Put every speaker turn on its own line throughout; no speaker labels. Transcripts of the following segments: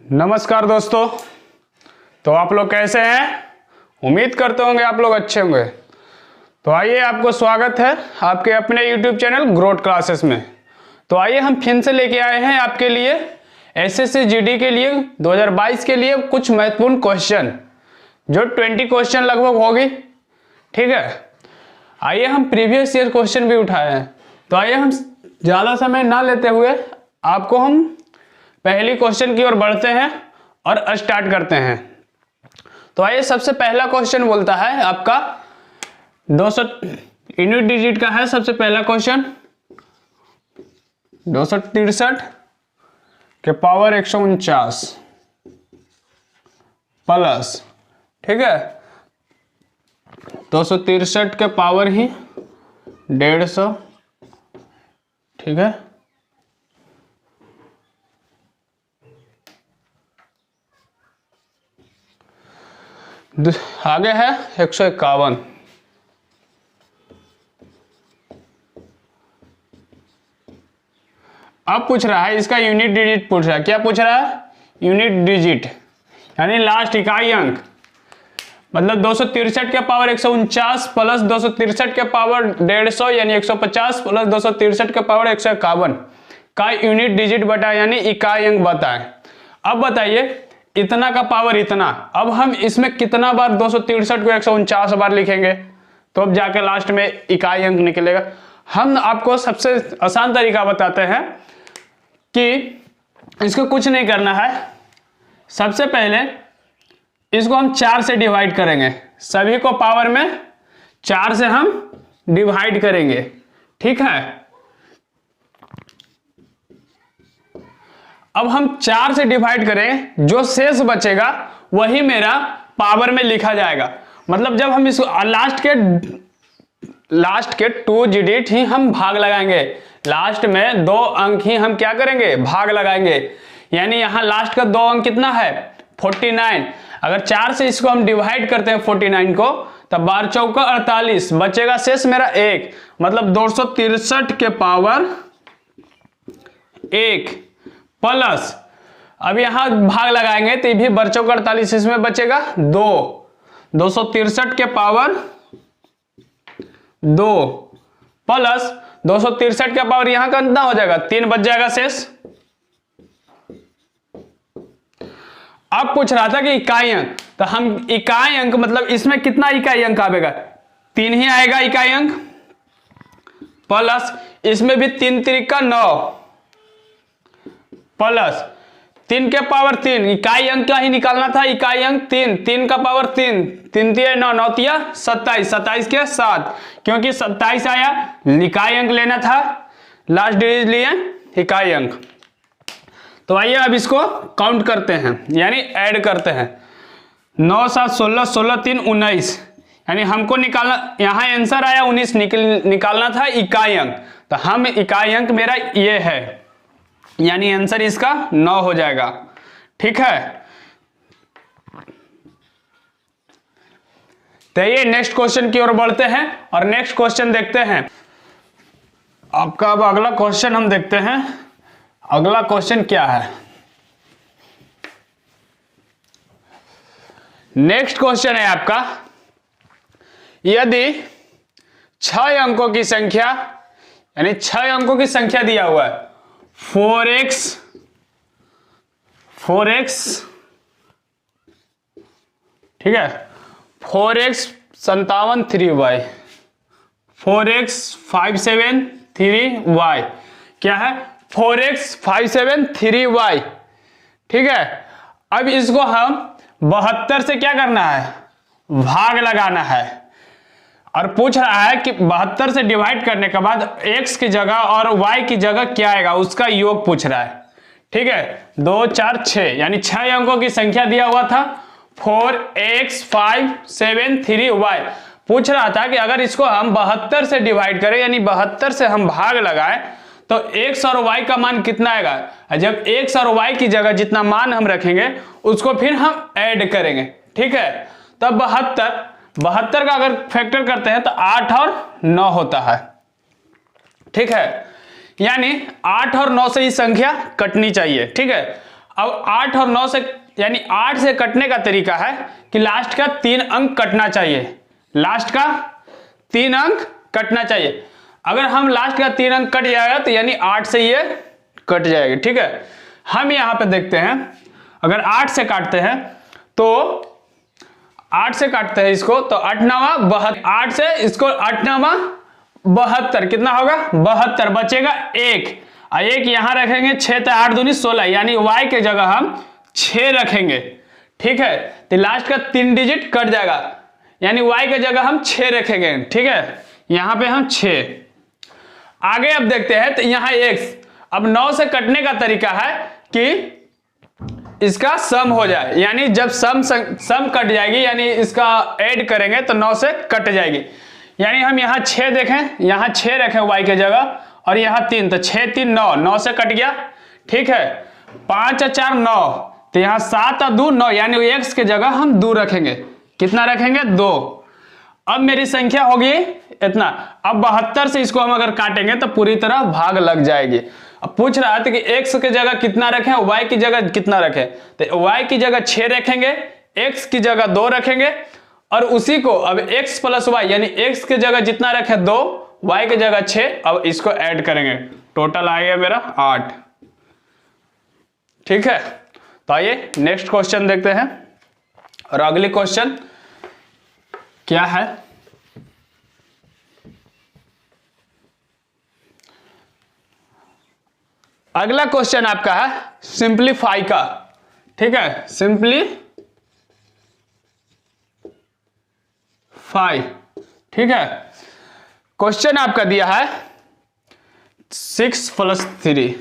नमस्कार दोस्तों। तो आप लोग कैसे हैं? उम्मीद करते होंगे आप लोग अच्छे होंगे। तो आइए, आपको स्वागत है आपके अपने YouTube चैनल ग्रोथ क्लासेस में। तो आइए हम फिर से लेके आए हैं आपके लिए एसएससी जीडी के लिए 2022 के लिए कुछ महत्वपूर्ण क्वेश्चन, जो 20 क्वेश्चन लगभग होगी। ठीक है, आइए हम प्रीवियस ईयर क्वेश्चन भी उठाए हैं। तो आइए हम ज़्यादा समय ना लेते हुए आपको हम पहली क्वेश्चन की ओर बढ़ते हैं और स्टार्ट करते हैं। तो आइए, सबसे पहला क्वेश्चन बोलता है आपका 200 यूनिट डिजिट का है। सबसे पहला क्वेश्चन 263 के पावर 149 प्लस, ठीक है, 263 के पावर ही 150, ठीक है, आगे है 151। अब पूछ रहा है इसका यूनिट डिजिट पूछ रहा है। क्या पूछ रहा है? यूनिट डिजिट यानी लास्ट इकाई अंक। मतलब 263 के पावर 149 प्लस 263 के पावर 150 यानी 150 प्लस 263 के पावर 151 का यूनिट डिजिट बताए यानी इकाई अंक बताए। अब बताइए, इतना का पावर इतना, अब हम इसमें कितना बार 263 को 149 बार लिखेंगे तो अब जाकर लास्ट में इकाई अंक निकलेगा। हम आपको सबसे आसान तरीका बताते हैं कि इसको कुछ नहीं करना है। सबसे पहले इसको हम 4 से डिवाइड करेंगे, सभी को पावर में 4 से हम डिवाइड करेंगे, ठीक है। अब हम 4 से डिवाइड करें, जो शेष बचेगा वही मेरा पावर में लिखा जाएगा। मतलब जब हम इसको लास्ट के 2 डिजिट ही हम भाग लगाएंगे, लास्ट में 2 अंक ही हम क्या करेंगे? भाग लगाएंगे। यानी यहां लास्ट का 2 अंक कितना है? 49। अगर 4 से इसको हम डिवाइड करते हैं 49 को, तब 12 चौका 48, बचेगा शेष मेरा 1। मतलब 263 के पावर 1 प्लस, अब यहां भाग लगाएंगे तो भी बच्चों का 48, इसमें बचेगा 2। 263 के पावर 2 प्लस 263 के पावर यहां का कितना हो जाएगा? 3 बच जाएगा शेष। अब पूछ रहा था कि इकाई अंक, तो हम इकाई अंक मतलब इसमें कितना इकाई अंक आएगा? 3 ही आएगा इकाई अंक, प्लस इसमें भी 3 त्रिका 9 प्लस 3 के पावर 3, इकाई अंक क्या ही निकालना था? इकाई अंक 3, 3 का पावर 3, 3 तिया 9, 9 तिया 27, 27 के 7, क्योंकि 27 आया, इकाई अंक लेना था, लास्ट डिजिट लिए इकाई अंक। तो आइए अब इसको काउंट करते हैं, यानी ऐड करते हैं। 9 7 16, 16 3 19, यानी हमको निकालना, यहाँ आंसर आया 19, निकालना था इकाई अंक। तो हम इकाई अंक मेरा ये है, यानी आंसर इसका 9 हो जाएगा, ठीक है। तो ये नेक्स्ट क्वेश्चन की ओर बढ़ते हैं और नेक्स्ट क्वेश्चन देखते हैं आपका। अब अगला क्वेश्चन हम देखते हैं, अगला क्वेश्चन क्या है। नेक्स्ट क्वेश्चन है आपका, यदि 6 अंकों की संख्या, यानी 6 अंकों की संख्या दिया हुआ है 4x, ठीक है, 4x 57 3y, 4x 57 3y, क्या है? 4x 57 3y, ठीक है। अब इसको हम 72 से क्या करना है? भाग लगाना है। और पूछ रहा है कि 72 से डिवाइड करने के बाद x की जगह और y की जगह क्या आएगा, उसका योग पूछ रहा है, ठीक है। 2 4 6, यानी 6 अंकों की संख्या दिया हुआ था 4x 5 7 3y। पूछ रहा था कि अगर इसको हम 72 से डिवाइड करें, यानी 72 से हम भाग लगाएं, तो x और y का मान कितना आएगा? जब x और y की जगह जितना मान हम रखेंगे उसको फिर हम ऐड करेंगे, ठीक है। तब 72 का अगर फैक्टर करते हैं तो 8 और 9 होता है, ठीक है। यानी 8 और 9 से ही संख्या कटनी चाहिए, ठीक है। अब 8 और 9 से यानी 8 से कटने का तरीका है कि लास्ट का 3 अंक कटना चाहिए, लास्ट का 3 अंक कटना चाहिए। अगर हम लास्ट का 3 अंक कट जाएगा तो यानी 8 से ये कट जाएगी, ठीक है। हम यहां पे देखते हैं, अगर 8 से काटते हैं तो 8 से काटते हैं इसको तो 8 9 72, 8 से इसको 8 9 72, कितना होगा 72, बचेगा 1 और 1 यहां रखेंगे, 6 तो 8 दूनी 16, यानी y के जगह हम 6 रखेंगे, ठीक है। तो लास्ट का 3 डिजिट कट जाएगा, यानी y के जगह हम 6 रखेंगे, ठीक है। यहां पे हम 6। आगे अब देखते हैं तो यहां x, अब 9 से कटने का तरीका है कि इसका सम हो जाए, यानी जब सम कट जाएगी यानी इसका ऐड करेंगे तो 9 से कट जाएगी, यानी हम यहाँ 6 देखें, यहाँ 6 रखें y के जगह और यहाँ 3, तो 6 3 9, 9 से कट गया, ठीक है। 5 और 4 9, तो यहाँ 7 और 2 9, यानी x के जगह हम 2 रखेंगे, कितना रखेंगे 2। अब मेरी संख्या होगी इतना। अब 72 से इसको हम अगर काटेंगे तो पूरी तरह भाग लग जाएगी। अब पूछ रहा था कि x की जगह कितना रखें, y की जगह कितना रखें, तो y की जगह 6 रखेंगे, x की जगह 2 रखेंगे और उसी को अब x प्लस y यानी x की जगह जितना रखे 2, y की जगह 6, अब इसको ऐड करेंगे, टोटल आएगा मेरा 8, ठीक है। तो आइए नेक्स्ट क्वेश्चन देखते हैं। और अगली क्वेश्चन क्या है, अगला क्वेश्चन आपका है सिंप्लीफाई का, ठीक है, सिंप्लीफाई, ठीक है। क्वेश्चन आपका दिया है 6 + 3,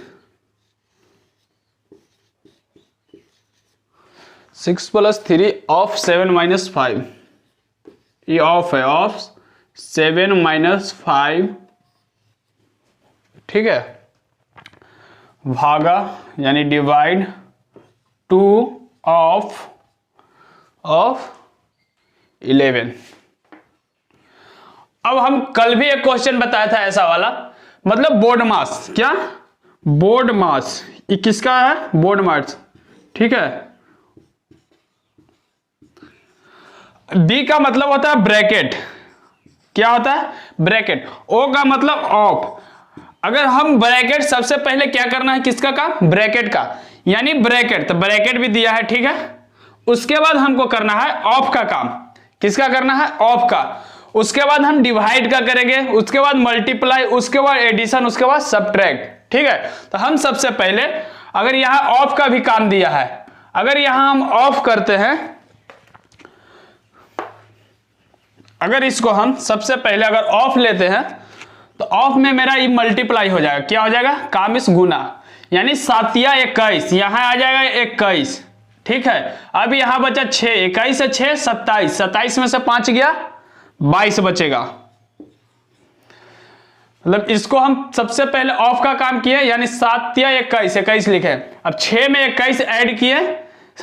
6 + 3 ऑफ 7 - 5, ये ऑफ है, ऑफ 7 - 5, ठीक है, भागा यानी डिवाइड 2 ऑफ 11। अब हम कल भी एक क्वेश्चन बताया था ऐसा वाला, मतलब बोर्ड मास, क्या बोर्ड मास, ये किसका है बोर्ड मास, ठीक है। बी का मतलब होता है ब्रैकेट, क्या होता है ब्रैकेट। ओ का मतलब ऑफ। अगर हम ब्रैकेट सबसे पहले क्या करना है, किसका काम ब्रैकेट का, यानी ब्रैकेट, तो ब्रैकेट भी दिया है, ठीक है। उसके बाद हमको करना है ऑफ का काम, किसका करना है ऑफ का। उसके बाद हम डिवाइड का करेंगे, उसके बाद मल्टीप्लाई, उसके बाद एडिशन, उसके बाद सबट्रैक्ट, ठीक है। तो हम सबसे पहले अगर यहां ऑफ का भी काम दिया है, अगर यहां हम ऑफ करते हैं, अगर इसको हम सबसे पहले अगर ऑफ लेते हैं तो ऑफ में मेरा ये मल्टीप्लाई हो जाएगा, क्या हो जाएगा काम इस गुना, यानी 7 या 21, यहां आ जाएगा 21, ठीक है। अब यहां बचा 6, 21 से 6 27, 27 में से 5 गया 22 बचेगा। मतलब इसको हम सबसे पहले ऑफ का काम किए, यानी 7 या 21, 21 लिखे। अब 6 में 21 ऐड किए,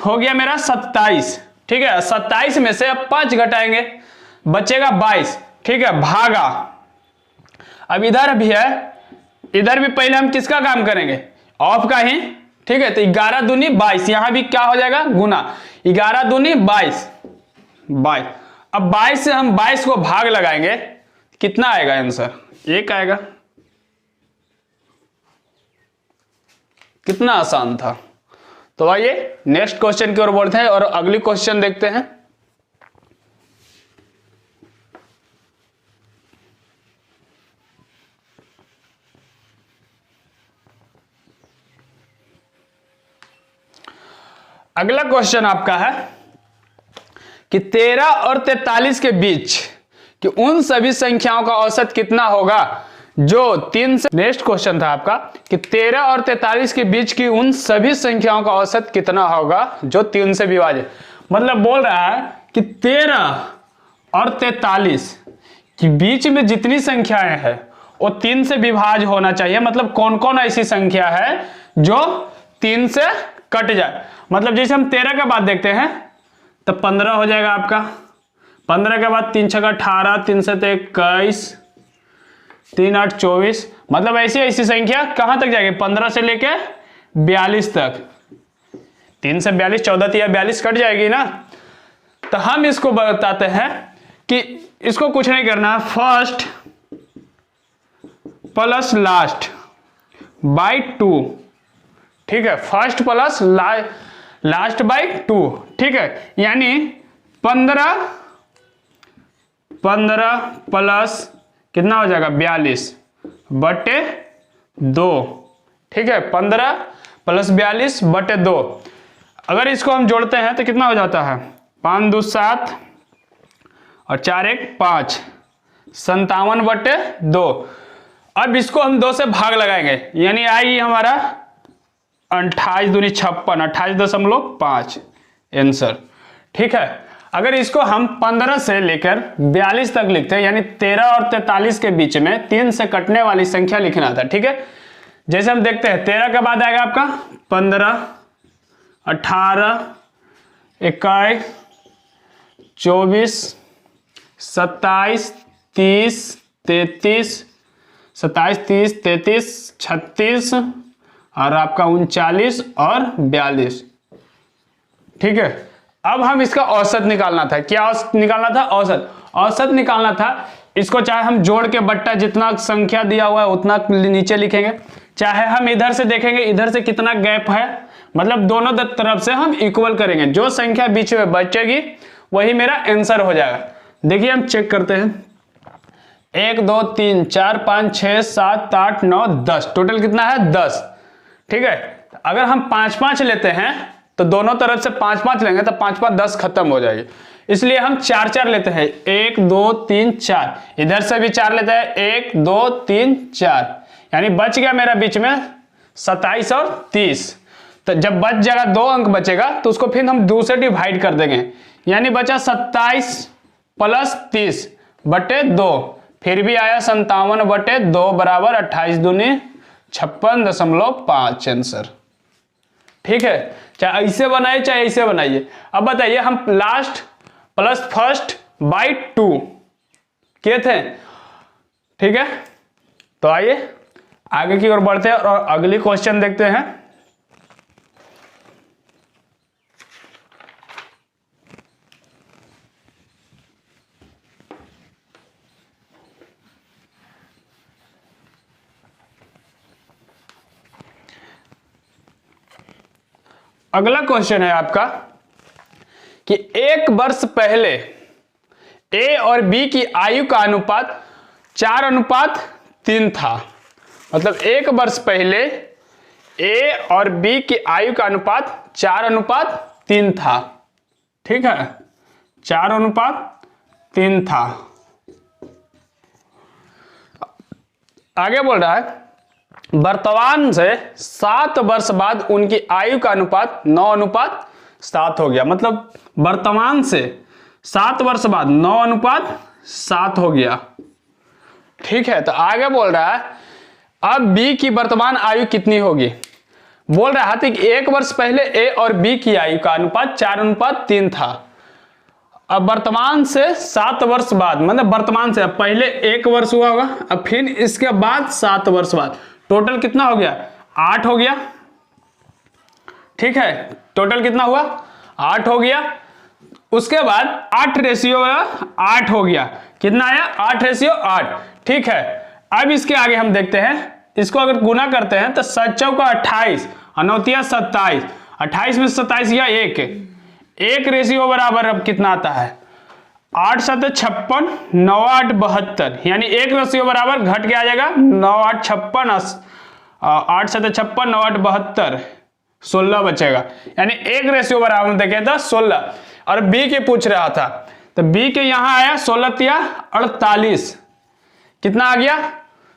हो गया मेरा 27, ठीक है। 27 में से अब 5 घटाएंगे, बचेगा 22, ठीक है, भागा। अब इधर भी है, इधर भी पहले हम किसका काम करेंगे ऑफ का ही, ठीक है। तो 11 दूनी 22, यहां भी क्या हो जाएगा गुना, 11 दूनी 22, 22। अब 22 से हम 22 को भाग लगाएंगे, कितना आएगा आंसर 1 आएगा। कितना आसान था। तो आइए नेक्स्ट क्वेश्चन की ओर बढ़ते हैं और अगली क्वेश्चन देखते हैं। अगला क्वेश्चन आपका है कि 13 और 43 के बीच कि उन सभी संख्याओं का औसत कितना होगा जो 3 से, नेक्स्ट क्वेश्चन था आपका कि 13 और 43 के बीच की उन सभी संख्याओं का औसत कितना होगा जो 3 से विभाजित। मतलब बोल रहा है कि 13 और 43 के बीच में जितनी संख्याएं हैं वो 3 से विभाज्य होना चाहिए। मतलब कौन कौन ऐसी संख्या है जो 3 से कट जाए। मतलब जैसे हम 13 के बाद देखते हैं तो 15 हो जाएगा आपका, 15 के बाद 3 6 18, 3 7 21, 3 8 24। मतलब ऐसी ऐसी संख्या कहां तक जाएगी 15 से लेके 42 तक। 3 से 42, 14 या 42 कट जाएगी ना। तो हम इसको बताते हैं कि इसको कुछ नहीं करना, फर्स्ट प्लस लास्ट बाई 2, ठीक है, फर्स्ट प्लस लास्ट बाई 2, ठीक है, यानी 15 प्लस कितना हो जाएगा 42 बटे 2, ठीक है, 15 प्लस 42 बटे 2। अगर इसको हम जोड़ते हैं तो कितना हो जाता है, 5 2 7 और 4 1 5, 57 बटे 2। अब इसको हम 2 से भाग लगाएंगे, यानी आएगी हमारा 28 दूनी 56, 28.5 आंसर, ठीक है। अगर इसको हम 15 से लेकर 42 तक लिखते हैं, यानी 13 और 43 के बीच में 3 से कटने वाली संख्या लिखना था, ठीक है। जैसे हम देखते हैं 13 के बाद आएगा आपका 15, 18, 21, 24, 27, 30, 33, 27, 30, 33, 36 और आपका 39 और 42, ठीक है। अब हम इसका औसत निकालना था। क्या औसत निकालना था? औसत निकालना था। इसको चाहे हम जोड़ के बट्टा जितना संख्या दिया हुआ है उतना नीचे लिखेंगे, चाहे हम इधर से देखेंगे इधर से कितना गैप है, मतलब दोनों तरफ से हम इक्वल करेंगे, जो संख्या बीच में बचेगी वही मेरा आंसर हो जाएगा। देखिए हम चेक करते हैं, 1 2 3 4 5 6 7 8 9 10, टोटल कितना है 10, ठीक है। अगर हम 5 5 लेते हैं तो दोनों तरफ से 5 5 लेंगे तो 5 5 10 खत्म हो जाएगी, इसलिए हम 4 4 लेते हैं, 1 2 3 4, इधर से भी 4 लेते हैं, 1 2 3 4, यानी बच गया मेरा बीच में 27 और 30। तो जब बच जाएगा 2 अंक बचेगा तो उसको फिर हम 2 से डिवाइड कर देंगे, यानी बचा 27 प्लस 30 बटे 2, फिर भी आया 57 बटे 2 बराबर 28 दूनी 56.5 आंसर, ठीक है। चाहे ऐसे बनाइए चाहे ऐसे बनाइए। अब बताइए हम लास्ट प्लस फर्स्ट बाई 2 किए थे, ठीक है। तो आइए आगे की ओर बढ़ते हैं और अगली क्वेश्चन देखते हैं। अगला क्वेश्चन है आपका कि 1 वर्ष पहले ए और बी की आयु का अनुपात 4:3 था, मतलब 1 वर्ष पहले ए और बी की आयु का अनुपात 4:3 था, ठीक है, 4:3 था। आगे बोल रहा है वर्तमान से 7 वर्ष बाद उनकी आयु का अनुपात 9:7 हो गया, मतलब वर्तमान से 7 वर्ष बाद 9:7 हो गया, ठीक है। तो आगे बोल रहा है अब बी की वर्तमान आयु कितनी होगी। बोल रहा था कि 1 वर्ष पहले ए और बी की आयु का अनुपात 4:3 था, अब वर्तमान से 7 वर्ष बाद, मतलब वर्तमान से पहले 1 वर्ष हुआ होगा, अब फिर इसके बाद 7 वर्ष बाद टोटल कितना हो गया 8 हो गया, ठीक है। टोटल कितना हुआ 8 हो गया। उसके बाद 8:8 हो गया, कितना आया 8:8, ठीक है। अब इसके आगे हम देखते हैं, इसको अगर गुना करते हैं तो 7 चौका 28 और 9 तिया 27, 28 में 27 या 1 रेशियो बराबर अब कितना आता है 8 7 56, 9 8 72, यानी 1 रेशियो बराबर घट के आ जाएगा 9 8 56, 8 7 56, 9 8 72, 16 बचेगा, यानी 1 रेशियो बराबर देखे था 16। और बी के पूछ रहा था तो बी के यहां आया 16 तिया 48, कितना आ गया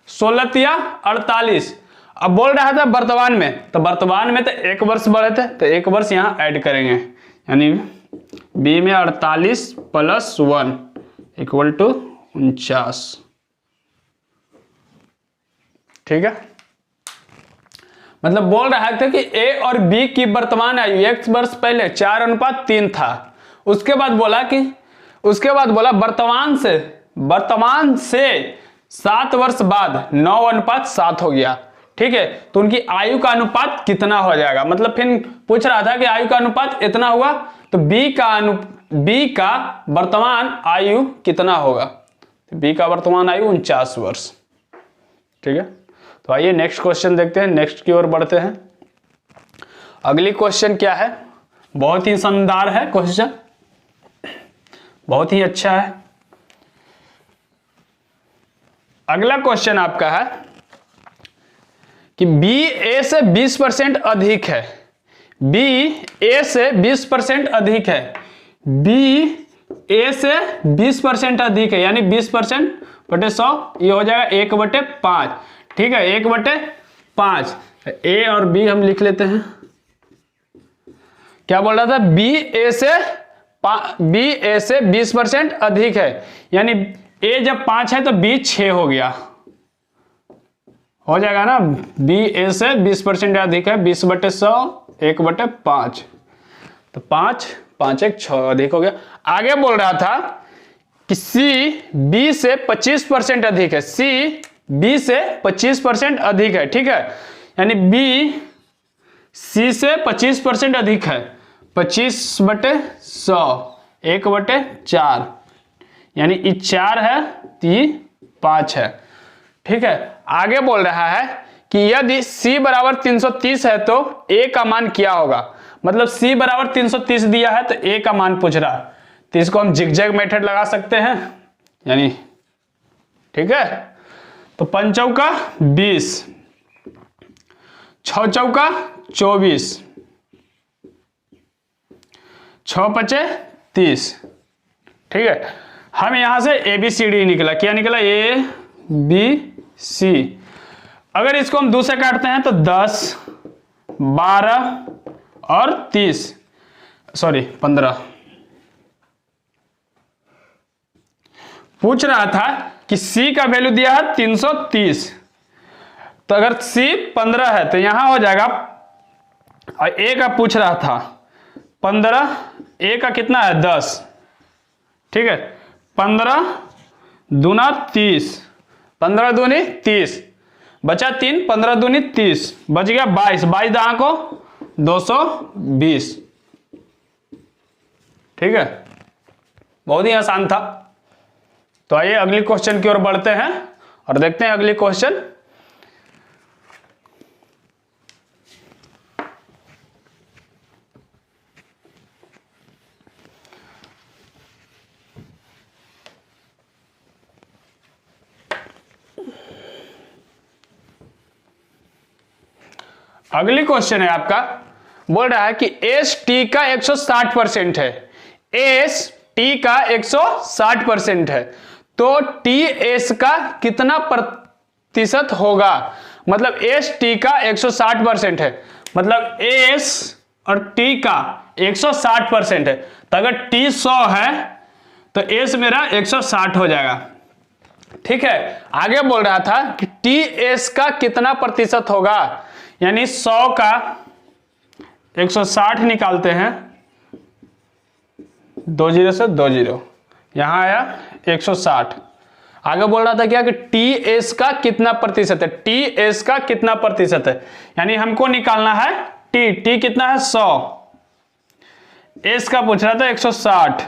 16 तिया 48। अब बोल रहा था वर्तमान में, तो वर्तमान में तो 1 वर्ष बढ़े थे तो 1 वर्ष यहां ऐड करेंगे, यानी बी में 48 + 1 = 49, ठीक है। मतलब बोल रहा था कि ए और बी की वर्तमान आयु 1 वर्ष पहले 4:3 था, उसके बाद बोला वर्तमान से 7 वर्ष बाद 9:7 हो गया, ठीक है, तो उनकी आयु का अनुपात कितना हो जाएगा, मतलब फिर पूछ रहा था कि आयु का अनुपात इतना हुआ तो बी का वर्तमान आयु कितना होगा, तो बी का वर्तमान आयु 49 वर्ष। ठीक है, तो आइए नेक्स्ट क्वेश्चन देखते हैं, नेक्स्ट की ओर बढ़ते हैं। अगली क्वेश्चन क्या है, बहुत ही शानदार है क्वेश्चन, बहुत ही अच्छा है। अगला क्वेश्चन आपका है कि बी ए से 20% अधिक है, बी ए से 20% अधिक है, बी ए से 20% अधिक है, यानी 20% बटे 100, ये हो जाएगा 1/5। ठीक है, 1/5। ए और बी हम लिख लेते हैं। क्या बोल रहा था, बी ए से 20% अधिक है, यानी ए जब 5 है तो बी 6 हो गया, हो जाएगा ना। बी ए से 20% अधिक है, 20/100, 1/5, तो 5 5 1 6 अधिक हो गया। आगे बोल रहा था कि सी बी से 25% अधिक है, सी बी से 25% अधिक है। ठीक है, यानी बी सी से 25% अधिक है, 25/100, 1/4, यानी ये 4 है तो ये 5 है। ठीक है, आगे बोल रहा है कि यदि c बराबर 330 है तो a का मान क्या होगा, मतलब c बराबर 330 दिया है तो a का मान पूछ रहा है, तो इसको हम जिगजैग मेथड लगा सकते हैं, यानी ठीक है। तो 5 चौका 20, 6 चौका 24, 6 पचे 30। ठीक है, हम यहां से ABCD निकला, क्या निकला, ABC। अगर इसको हम 2 से काटते हैं तो 10, 12 और 15। पूछ रहा था कि C का वैल्यू दिया है 330, तो अगर C 15 है तो यहां हो जाएगा, और A का पूछ रहा था 15, A का कितना है 10। ठीक है, 15 दूना 30, 15 दूनी 30, बचा 3, 15 दूनी 30, बच गया 22, 22 दहा को 220। ठीक है, बहुत ही आसान था। तो आइए अगली क्वेश्चन की ओर बढ़ते हैं और देखते हैं अगली क्वेश्चन। अगली क्वेश्चन है आपका, बोल रहा है कि एस टी का 160% है, एस टी का 160% है, तो टी एस का कितना प्रतिशत होगा, मतलब एस टी का 160% है, मतलब एस और टी का 160% है, तो अगर टी 100 है तो एस मेरा 160 हो जाएगा। ठीक है, आगे बोल रहा था कि टी एस का कितना प्रतिशत होगा, यानी 100 का 160 निकालते हैं, 20 से 20, यहां आया 160। आगे बोल रहा था क्या कि टी एस का कितना प्रतिशत है, टी एस का कितना प्रतिशत है, यानी हमको निकालना है टी कितना है 100, एस का पूछ रहा था 160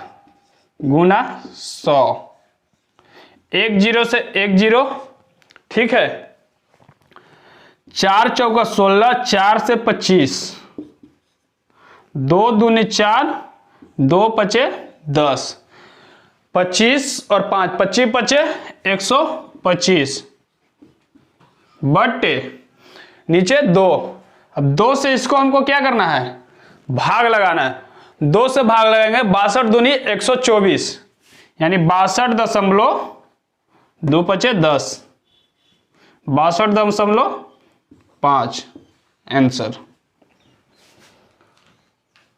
गुना 100, 10 से 10। ठीक है, 4 चौका 16, 4 से 25, 2 दूनी 4, 2 पचे 10, 25 और 5, 25 पचे 125 बटे नीचे 2। अब 2 से इसको हमको क्या करना है, भाग लगाना है, 2 से भाग लगाएंगे, 62 दूनी 124, यानी 62.2 पचे 10, 62.5 आंसर।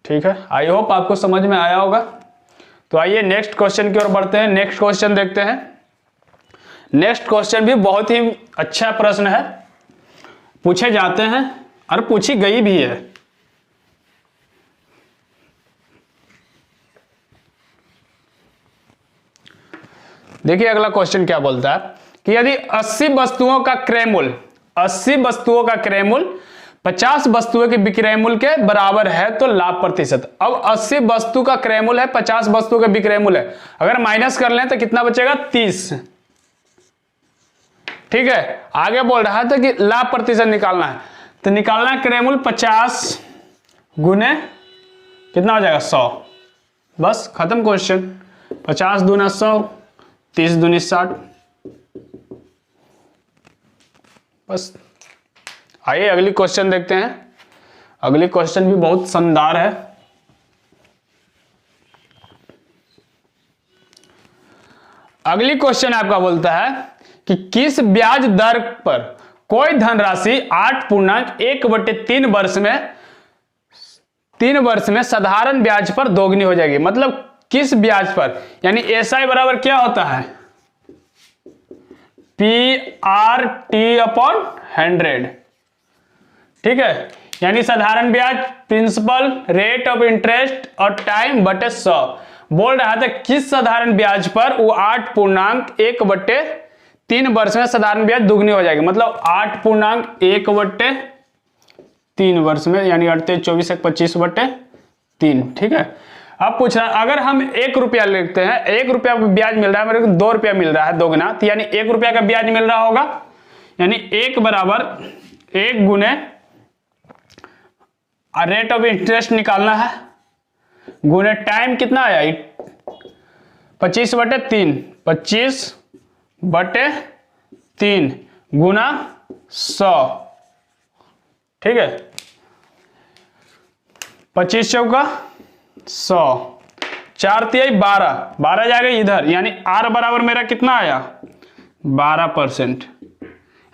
ठीक है, आई होप आपको समझ में आया होगा। तो आइए नेक्स्ट क्वेश्चन की ओर बढ़ते हैं, नेक्स्ट क्वेश्चन देखते हैं। नेक्स्ट क्वेश्चन भी बहुत ही अच्छा प्रश्न है, पूछे जाते हैं और पूछी गई भी है। देखिए अगला क्वेश्चन क्या बोलता है कि यदि 80 वस्तुओं का क्रय मूल्य 80 वस्तुओं का क्रय मूल्य 50 वस्तुओं के विक्रय मूल्य के बराबर है तो लाभ प्रतिशत। अब 80 वस्तु का क्रय मूल्य है, 50 वस्तु का विक्रय मूल्य है, अगर माइनस कर लें तो कितना बचेगा 30। ठीक है, आगे बोल रहा था कि लाभ प्रतिशत निकालना है, तो निकालना है क्रय मूल्य 50 गुने कितना हो जाएगा 100, बस खत्म क्वेश्चन। 50 दूना 100, 30 दूनी 60, बस। आइए अगली क्वेश्चन देखते हैं। अगली क्वेश्चन भी बहुत शानदार है। अगली क्वेश्चन आपका बोलता है कि किस ब्याज दर पर कोई धनराशि 8.1/3 वर्ष में साधारण ब्याज पर दोगुनी हो जाएगी। मतलब किस ब्याज पर, यानी एसआई बराबर क्या होता है PRT/100। ठीक है, यानी साधारण ब्याज प्रिंसिपल रेट ऑफ इंटरेस्ट और टाइम बटे 100। बोल रहा था किस साधारण ब्याज पर वो 8.1/3 वर्ष में साधारण ब्याज दुगनी हो जाएगी। मतलब 8.1/3 वर्ष में, यानी 38, 24, 25/3। ठीक है, अब पूछ रहा है अगर हम 1 रुपया लेते हैं, 1 रुपया ब्याज मिल रहा है, मेरे को 2 रुपया मिल रहा है दोगुना, तो यानी 1 रुपया का ब्याज मिल रहा होगा, यानी 1 बराबर 1 गुने रेट ऑफ इंटरेस्ट निकालना है गुने टाइम कितना आया 25/3, 25/3 गुना 100। ठीक है, 25 चौका 100, 4 तिहाई 12, 12 जाएगा इधर, यानी आर बराबर मेरा कितना आया 12%,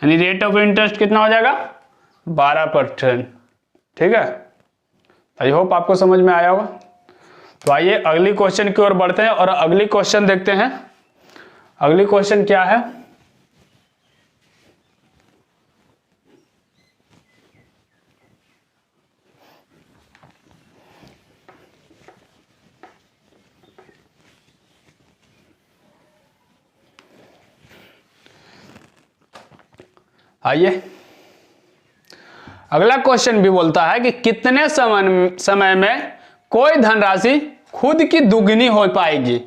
यानी रेट ऑफ इंटरेस्ट कितना हो जाएगा 12%। ठीक है, आई होप आपको समझ में आया होगा। तो आइए अगली क्वेश्चन की ओर बढ़ते हैं और अगली क्वेश्चन देखते हैं। अगली क्वेश्चन क्या है, आइए अगला क्वेश्चन भी बोलता है कि कितने समय में कोई धनराशि खुद की दुगनी हो पाएगी।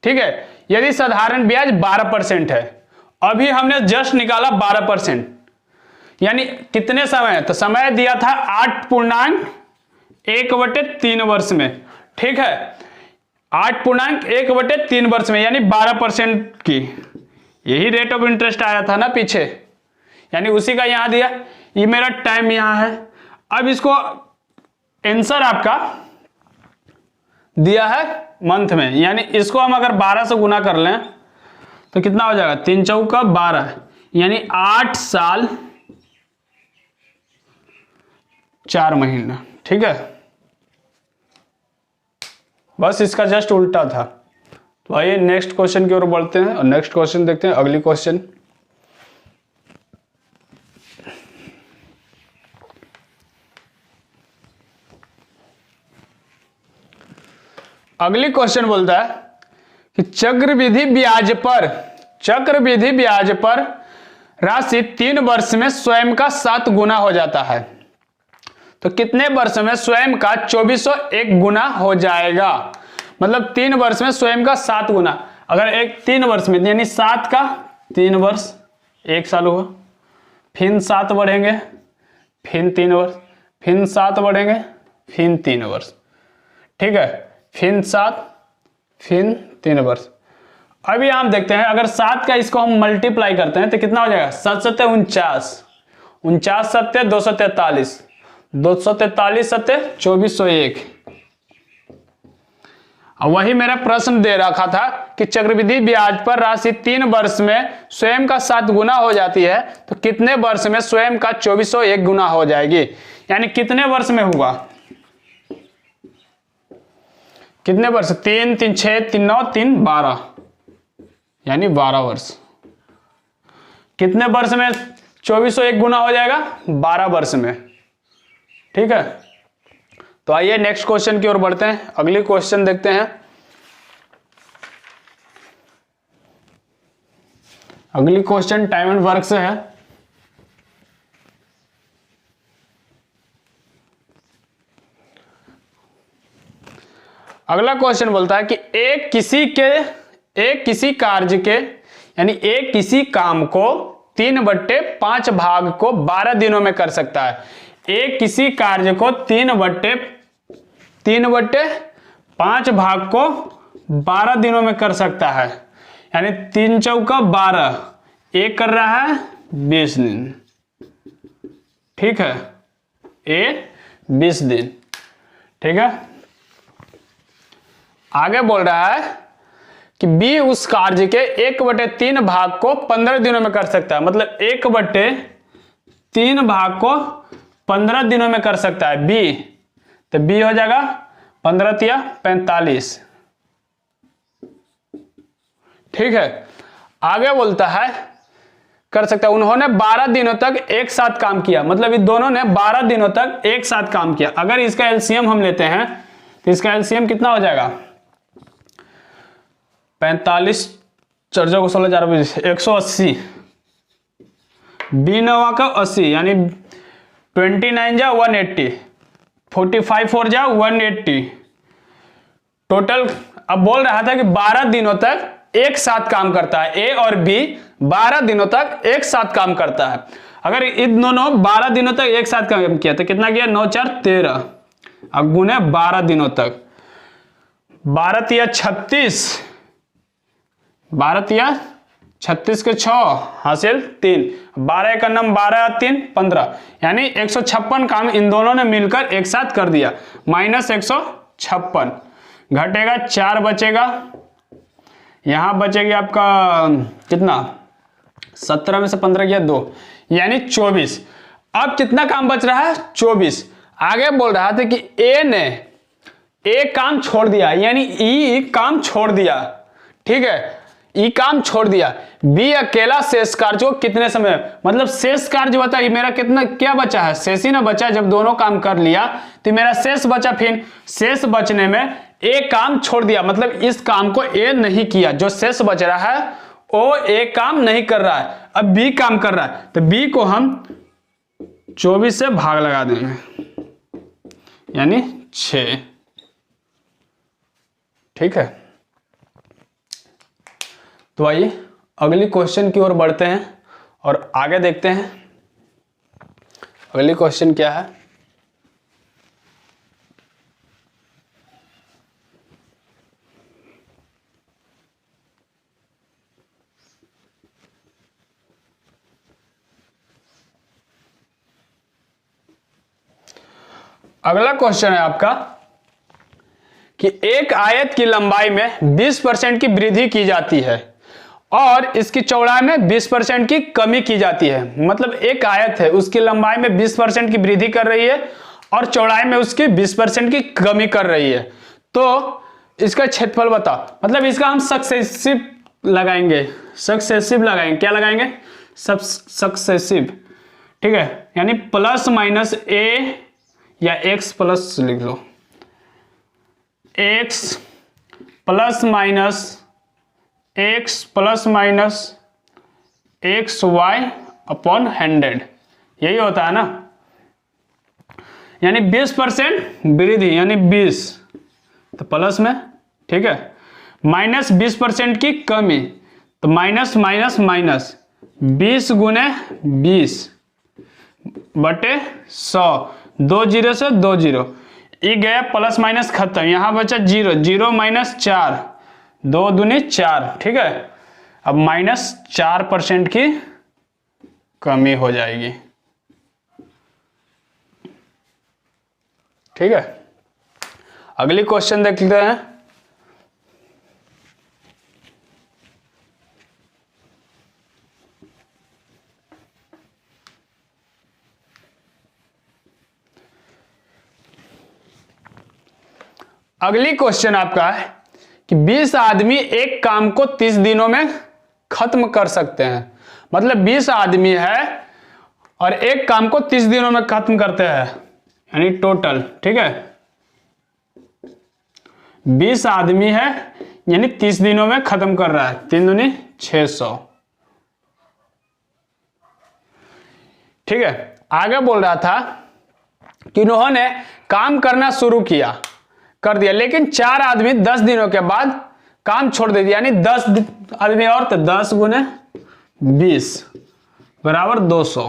ठीक है, यदि साधारण ब्याज 12% है, अभी हमने जस्ट निकाला 12%, यानी कितने समय है, तो समय दिया था 8.1/3 वर्ष में। ठीक है, 8.1/3 वर्ष में, यानी 12% की, यही रेट ऑफ इंटरेस्ट आया था ना पीछे, यानी उसी का यहां दिया, ये मेरा टाइम यहां है। अब इसको आंसर आपका दिया है मंथ में, यानी इसको हम अगर 12 से गुना कर लें तो कितना हो जाएगा 3 चौका 12, यानी 8 साल 4 महीना। ठीक है, बस इसका जस्ट उल्टा था। तो आइए नेक्स्ट क्वेश्चन की ओर बढ़ते हैं और नेक्स्ट क्वेश्चन देखते हैं। अगली क्वेश्चन, अगली क्वेश्चन बोलता है कि चक्रवृद्धि ब्याज पर राशि 3 वर्ष में स्वयं का 7 गुना हो जाता है, तो कितने वर्ष में स्वयं का 2401 गुना हो जाएगा। मतलब 3 वर्ष में स्वयं का 7 गुना, अगर 3 वर्ष में, यानी 7 का 3 वर्ष 1 साल हुआ, फिर 7 बढ़ेंगे, फिर 3 वर्ष, फिर 7 बढ़ेंगे, फिर 3 वर्ष। ठीक है, फिर 7, फिर 3 वर्ष। अभी हम देखते हैं अगर 7 का इसको हम मल्टीप्लाई करते हैं तो कितना हो जाएगा 7 7 49, 49 7 243, 243 7 2401। वही मेरा प्रश्न दे रखा था कि चक्रवृद्धि ब्याज पर राशि 3 वर्ष में स्वयं का 7 गुना हो जाती है, तो कितने वर्ष में स्वयं का 2401 गुना हो जाएगी, यानी कितने वर्ष में हुआ, कितने वर्ष, 3 3 6 3 9 3 12, यानी 12 वर्ष। कितने वर्ष में 2401 गुना हो जाएगा 12 वर्ष में। ठीक है, तो आइए नेक्स्ट क्वेश्चन की ओर बढ़ते हैं। अगली क्वेश्चन देखते हैं। अगली क्वेश्चन टाइम एंड वर्क से है। अगला क्वेश्चन बोलता है कि एक किसी कार्य के यानी एक किसी काम को 3/5 भाग को 12 दिनों में कर सकता है। एक किसी कार्य को 3/5 भाग को 12 दिनों में कर सकता है, यानी 3 चौका 12, एक कर रहा है 20 दिन। ठीक है, ए 20 दिन। ठीक है, आगे बोल रहा है कि बी उस कार्य के 1/3 भाग को 15 दिनों में कर सकता है, मतलब 1/3 भाग को 15 दिनों में कर सकता है बी। तो बी हो जाएगा 15 तिया 45। ठीक है, आगे बोलता है कर सकता है उन्होंने 12 दिनों तक एक साथ काम किया, मतलब इन दोनों ने 12 दिनों तक एक साथ काम किया। अगर इसका एलसीएम हम लेते हैं तो इसका एलसीएम कितना हो जाएगा, 45 4 को 16 4 180, बी 9 का 80, यानी 29 जा 180, 45 4 जा 180 टोटल। अब बोल रहा था कि 12 दिनों तक एक साथ काम करता है, ए और बी 12 दिनों तक एक साथ काम करता है। अगर इन दोनों 12 दिनों तक एक साथ काम किया तो कितना किया, 9 4 13, अब गुने 12 दिनों तक, 12 तिया 36, 12 तिया 36 के 6 हासिल 3, 12 का नम 12 3 15, यानी 156 काम इन दोनों ने मिलकर एक साथ कर दिया। माइनस 156 घटेगा 4 बचेगा, यहां बचेगी आपका कितना, 17 में से 15 गया 2, यानी 24। अब कितना काम बच रहा है, 24। आगे बोल रहा था कि ए ने एक काम छोड़ दिया, यानी ई काम छोड़ दिया। ठीक है, ई काम छोड़ दिया, बी अकेला शेष कार्य को कितने समय, मतलब शेष कार्य बताइए मेरा कितना क्या बचा है, शेष ही ना बचा। जब दोनों काम कर लिया तो मेरा शेष बचा, फिर शेष बचने में एक काम छोड़ दिया, मतलब इस काम को ए नहीं किया, जो शेष बच रहा है वो एक काम नहीं कर रहा है, अब बी काम कर रहा है, तो बी को हम 24 से भाग लगा देंगे, यानी 6। ठीक है, तो आइए अगली क्वेश्चन की ओर बढ़ते हैं और आगे देखते हैं अगली क्वेश्चन क्या है। अगला क्वेश्चन है आपका कि एक आयत की लंबाई में 20% की वृद्धि की जाती है और इसकी चौड़ाई में 20% की कमी की जाती है। मतलब एक आयत है, उसकी लंबाई में 20% की वृद्धि कर रही है और चौड़ाई में उसकी 20% की कमी कर रही है, तो इसका क्षेत्रफल बताओ। मतलब इसका हम सक्सेसिव लगाएंगे, क्या लगाएंगे, सक्सेसिव। ठीक है, यानी प्लस माइनस ए या एक्स प्लस लिख लो, x plus minus x y upon 100, यही होता है ना, यानी 20% वृद्धि, यानी 20 तो प्लस में। ठीक है, माइनस 20% की कमी, तो माइनस माइनस माइनस 20 गुने 20 बटे 100, 2 0 से 2 0, ये गया प्लस माइनस खत्म, यहां बचा 0, 0 माइनस 4, 2 दूनी 4। ठीक है, अब माइनस 4% की कमी हो जाएगी। ठीक है, अगली क्वेश्चन देख लेते हैं। अगली क्वेश्चन आपका है कि 20 आदमी एक काम को 30 दिनों में खत्म कर सकते हैं। मतलब 20 आदमी है और एक काम को 30 दिनों में खत्म करते हैं, यानी टोटल। ठीक है, 20 आदमी है यानी 30 दिनों में खत्म कर रहा है, 3 दूनी 600। ठीक है, आगे बोल रहा था कि उन्होंने काम करना शुरू किया, कर दिया, लेकिन 4 आदमी 10 दिनों के बाद काम छोड़ दे दिया, यानी 10 आदमी और, तो 10 गुने 20 बराबर 200।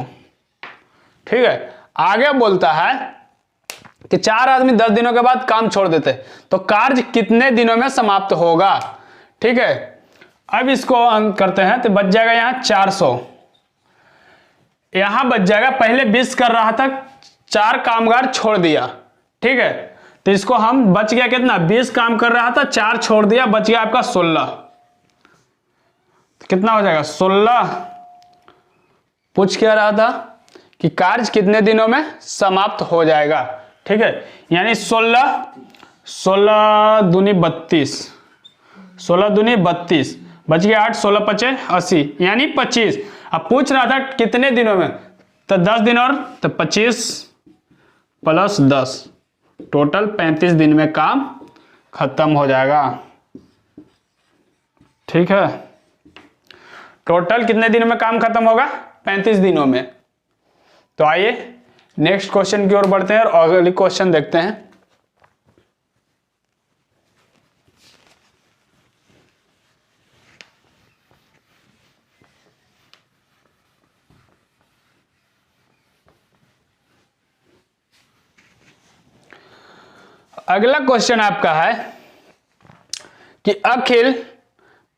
ठीक है, आगे बोलता है कि 4 आदमी 10 दिनों के बाद काम छोड़ देते, तो कार्य कितने दिनों में समाप्त होगा। ठीक है, अब इसको अंक करते हैं, तो बच जाएगा यहाँ 400, यहां बच जाएगा, पहले 20 कर रहा था, 4 कामगार छोड़ दिया। ठीक है, तो इसको हम बच गया कितना, 20 काम कर रहा था, 4 छोड़ दिया, बच गया आपका 16। तो कितना हो जाएगा 16। पूछ क्या रहा था कि कार्य कितने दिनों में समाप्त हो जाएगा। ठीक है, यानी 16 दूनी 32, 16 दूनी 32, बच गया 8, 16 पचे 80, यानी 25। अब पूछ रहा था कितने दिनों में, तो 10 दिन और, तो 25 प्लस 10, टोटल 35 दिन में काम खत्म हो जाएगा। ठीक है, टोटल कितने दिनों में काम खत्म होगा, 35 दिनों में। तो आइए नेक्स्ट क्वेश्चन की ओर बढ़ते हैं और अगली क्वेश्चन देखते हैं। अगला क्वेश्चन आपका है कि अखिल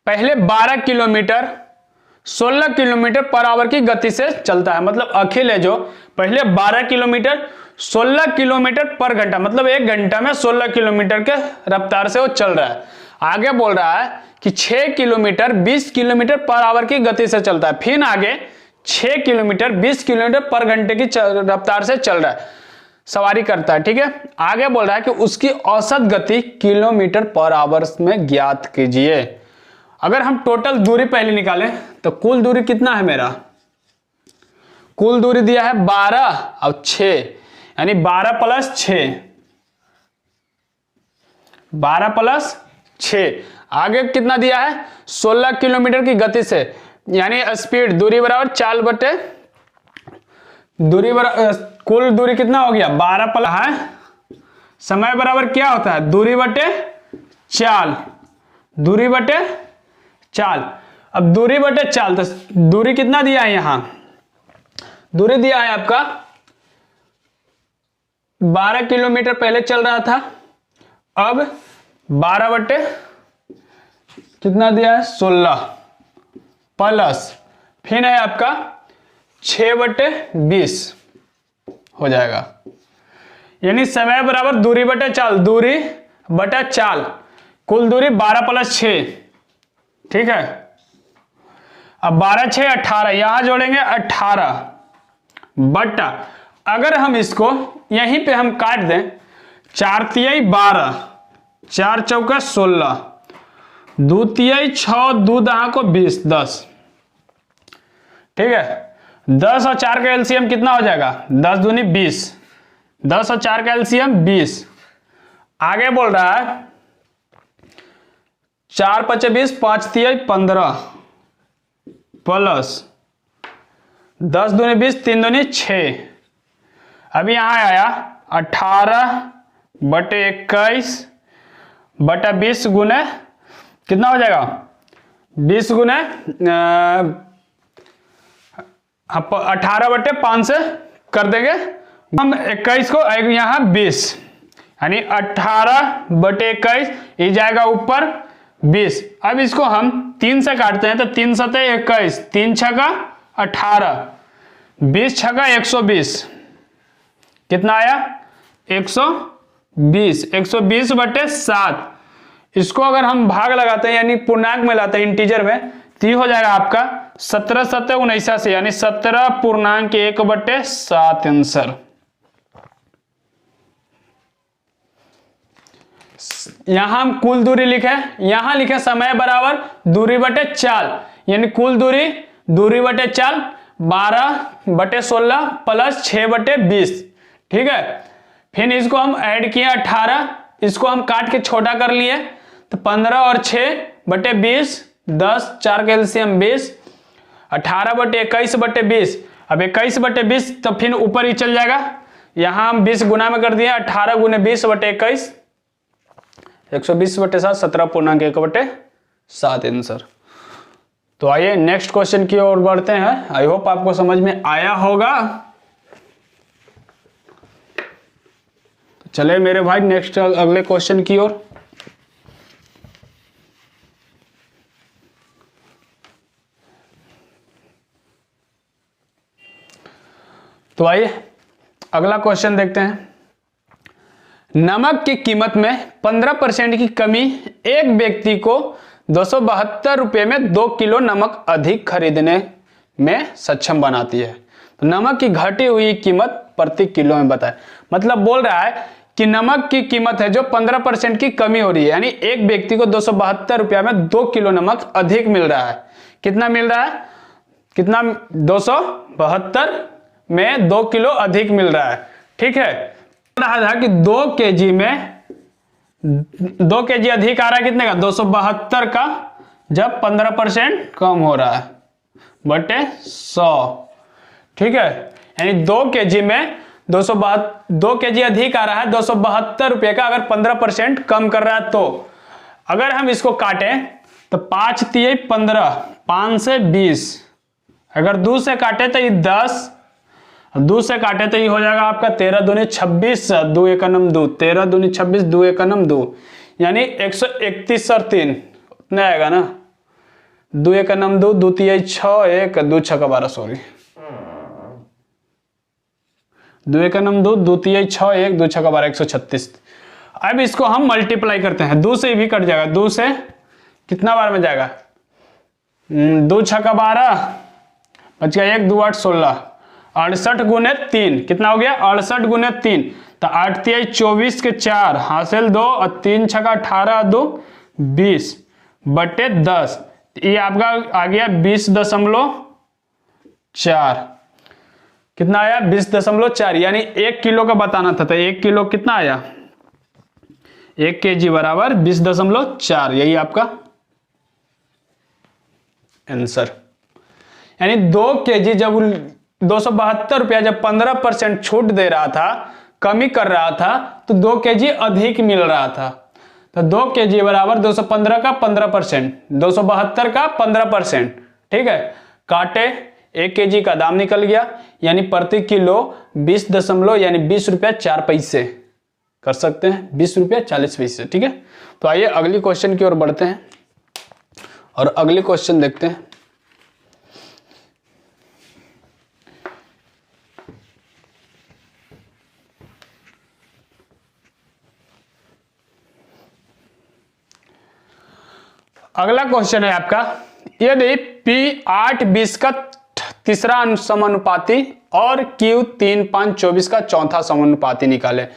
पहले 12 किलोमीटर 16 किलोमीटर पर आवर की गति से चलता है। मतलब अखिल है जो पहले 12 किलोमीटर 16 किलोमीटर पर घंटा, मतलब 1 घंटा में 16 किलोमीटर के रफ्तार से वो चल रहा है। आगे बोल रहा है कि 6 किलोमीटर 20 किलोमीटर पर आवर की गति से चलता है, फिर आगे 6 किलोमीटर 20 किलोमीटर पर घंटे की रफ्तार से चल रहा है, सवारी करता है। ठीक है, आगे बोल रहा है कि उसकी औसत गति किलोमीटर पर आवर में ज्ञात कीजिए। अगर हम टोटल दूरी पहले निकालें तो कुल दूरी कितना है, मेरा कुल दूरी दिया है 12 और 6, यानी 12 प्लस 6, 12 प्लस 6। आगे कितना दिया है 16 किलोमीटर की गति से, यानी स्पीड, दूरी बराबर चाल बटे दूरी बराबर, कुल दूरी कितना हो गया 12 प्लस है, समय बराबर क्या होता है दूरी बटे चाल, दूरी बटे चाल। अब दूरी बटे चाल, तो दूरी कितना दिया है, यहां दूरी दिया है आपका 12 किलोमीटर पहले चल रहा था, अब 12 बटे कितना दिया है 16 प्लस फिर है आपका 6 बटे 20 हो जाएगा, यानी समय बराबर दूरी बटे चाल, दूरी बटा चाल, कुल दूरी 12 प्लस 6। ठीक है, अब 12 6 18, यहां जोड़ेंगे 18 बटा, अगर हम इसको यहीं पे हम काट दें, 4 तिहाई 12, 4 चौका 16, 2 तिहाई 6, 2 दहा को 20, 10। ठीक है, 10 और 4 का एलसीएम कितना हो जाएगा 10 दूनी 20, 10 और 4 का एलसीएम 20। आगे बोल रहा है 4 पचे 20, 5 तिहाई 15 प्लस 10 दूनी 20, 3 दूनी 6। अभी यहां आया 18 बटे 21 बटा 20 गुने कितना हो जाएगा 20 गुने 18 बटे 5 से कर देंगे हम 21 को, यहां 20, यानी 18 बटे 21, ये जाएगा ऊपर 20। अब इसको हम 3 से काटते हैं, तो 3 सते 21, 3 छका 18, 20 छका 120, कितना आया 120, 120 बटे 7। इसको अगर हम भाग लगाते हैं यानी पूर्णांक में लाते हैं इंटीजर में, तो ये हो जाएगा आपका 17 सत्ते 79, यानी 17.1 बटे 7 आंसर। यहां हम कुल दूरी लिखे, यहां लिखे समय बराबर दूरी बटे चाल, यानी कुल दूरी दूरी बटे चाल 12 बटे 16 प्लस 6 बटे 20। ठीक है, फिर इसको हम ऐड किए 18, इसको हम काट के छोटा कर लिए, तो 15 और 6 बटे 20, 10, 4 का एलसीएम 20, 18 बटे 21 बटे 20। अब 21 बटे 20 तो फिर ऊपर ही चल जाएगा, यहां हम 20 गुना में कर दिए, 18 गुने 20 बटे 21, 120/7 17.1/7 आंसर। तो आइए नेक्स्ट क्वेश्चन की ओर बढ़ते हैं। आई होप आपको समझ में आया होगा। चले मेरे भाई नेक्स्ट अगले क्वेश्चन की ओर। तो आइए अगला क्वेश्चन देखते हैं। नमक की कीमत में 15% की कमी एक व्यक्ति को 272 रुपये में 2 किलो नमक अधिक खरीदने में सक्षम बनाती है। तो नमक की घटी हुई कीमत प्रति किलो में बताएं। मतलब बोल रहा है कि नमक की कीमत है जो 15% की कमी हो रही है, यानी एक व्यक्ति को 272 रुपया में 2 किलो नमक अधिक मिल रहा है। कितना मिल रहा है? कितना? 272 में 2 किलो अधिक मिल रहा है। ठीक है, रहा था कि 2 केजी में 2 केजी अधिक आ रहा है कितने का? 272 का, जब 15% कम हो रहा है बटे 100। ठीक है, यानी 2 केजी में 2 केजी अधिक आ रहा है 272 रुपये का, अगर 15% कम कर रहा है तो अगर हम इसको काटें तो 5 तिये 15, 5 से 20, अगर 2 से काटे तो ये 10, 2 से काटे तो ये हो जाएगा आपका 13 दूनी 26, 2 एकम 2, 13 दूनी 26, 2 एकम 2, यानी 131 और 3 उतना आएगा ना। 2 एकम 2, 2 तिये 6, 1 2 6 का 12, सॉरी 2 एकम 2, 2 तिये 6, 1 2 6 का 12, 136। अब इसको हम मल्टीप्लाई करते हैं, 2 से भी कट जाएगा, 2 से कितना बार में जाएगा? 2 6 का 12 बच गया, 1 2 8 16, 68 गुने 3 कितना हो गया? 68 गुने 3, तो 8 तिये 24 के 4 हासिल 2 और 3 6 का 18 2 20 बटे 10, ये आपका आ गया 20.4। कितना आया? 20.4, यानी 1 किलो का बताना था, तो 1 किलो कितना आया? 1 केजी बराबर 20.4, यही आपका आंसर। यानी 2 केजी जब 272 रुपया जब 15% छूट दे रहा था, कमी कर रहा था, तो 2 केजी अधिक मिल रहा था। तो 2 केजी बराबर 215 का 15%, 272 का 15%। ठीक है, काटे 1 केजी का दाम निकल गया, यानी प्रति किलो 20 रुपया 4 पैसे कर सकते हैं, 20 रुपया 40 पैसे। ठीक है, तो आइए अगली क्वेश्चन की ओर बढ़ते हैं और अगली क्वेश्चन देखते हैं। अगला क्वेश्चन है आपका, यदि P 8 20 का तीसरा समानुपाती और Q 3 5 24 का चौथा समानुपाती निकाले।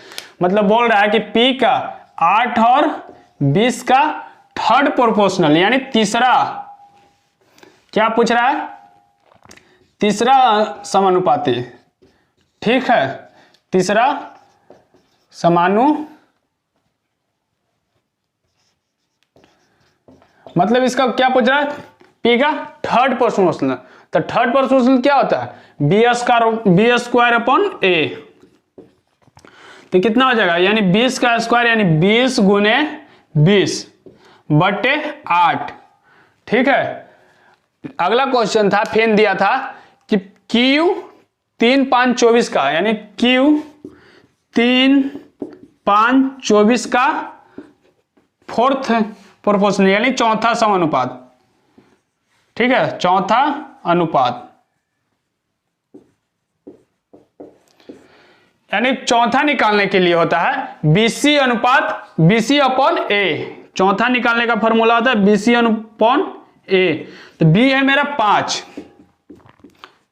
मतलब बोल रहा है कि P का 8 और 20 का थर्ड प्रोपोर्शनल, यानी तीसरा, क्या पूछ रहा है? तीसरा समानुपाती। ठीक है, तीसरा मतलब इसका क्या पूछ रहा है? P का थर्ड प्रोपोर्शनल। तो थर्ड प्रोपोर्शनल क्या होता है? B square upon A। तो कितना हो जाएगा? यानी 20 का स्क्वायर, यानी 20 गुने 20 बटे 8। ठीक है, अगला क्वेश्चन था, फेन दिया था कि Q 3 5 24 का, यानी Q 3 5 24 का फोर्थ प्रोपोर्शनल, यानी चौथा समानुपात। ठीक है, चौथा अनुपात, यानी चौथा निकालने के लिए होता है BC अनुपात BC अपॉन A। चौथा निकालने का फॉर्मूला होता है BC अपॉन A। तो B है मेरा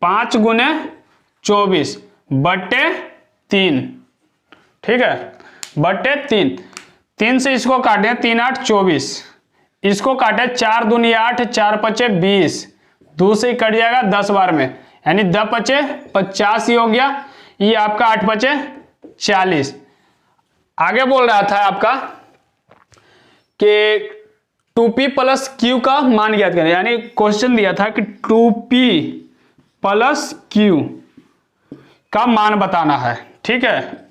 5 गुने 24 बटे 3। ठीक है, बटे 3 से इसको काटे 3 8 24, इसको काटे 4 दूनी 8 4 पचे 20, 2 से कट जाएगा 10 बार में, यानी 10 पचे 50 ही हो गया। ये आपका 8 पचे 40। आगे बोल रहा था आपका कि 2p प्लस Q का मान ज्ञात करें, यानी क्वेश्चन दिया था कि 2p प्लस Q का मान बताना है। ठीक है,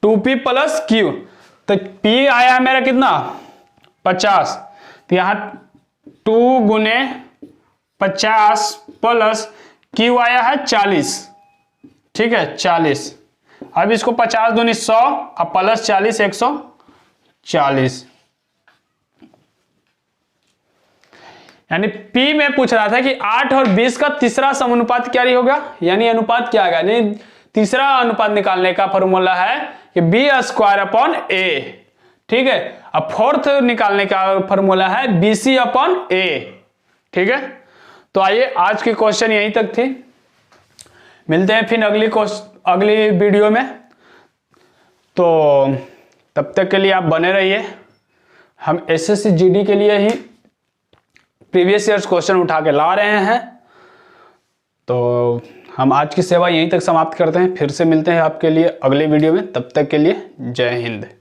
2p प्लस Q, तो P आया है मेरा कितना 50, तो यहाँ 2 गुने 50 प्लस Q आया है 40, ठीक है 40। अब इसको 50 दूनी 100 अब प्लस 40 140, यानी P में पूछ रहा था कि 8 और 20 का तीसरा समानुपात क्या होगा, यानी अनुपात क्या आएगा, यानी तीसरा अनुपात निकालने का फॉर्मूला है कि B² A, ठीक है। अब फोर्थ निकालने का फॉर्मूला है BC/A, ठीक है। तो आइए आज की क्वेश्चन यहीं तक थी, मिलते हैं फिर अगली वीडियो में। तो तब तक के लिए आप बने रहिए, हम SSC GD के लिए ही प्रीवियस ईयर्स क्वेश्चन उठा के ला रहे हैं। तो हम आज की सेवा यहीं तक समाप्त करते हैं, फिर से मिलते हैं आपके लिए अगले वीडियो में, तब तक के लिए जय हिंद।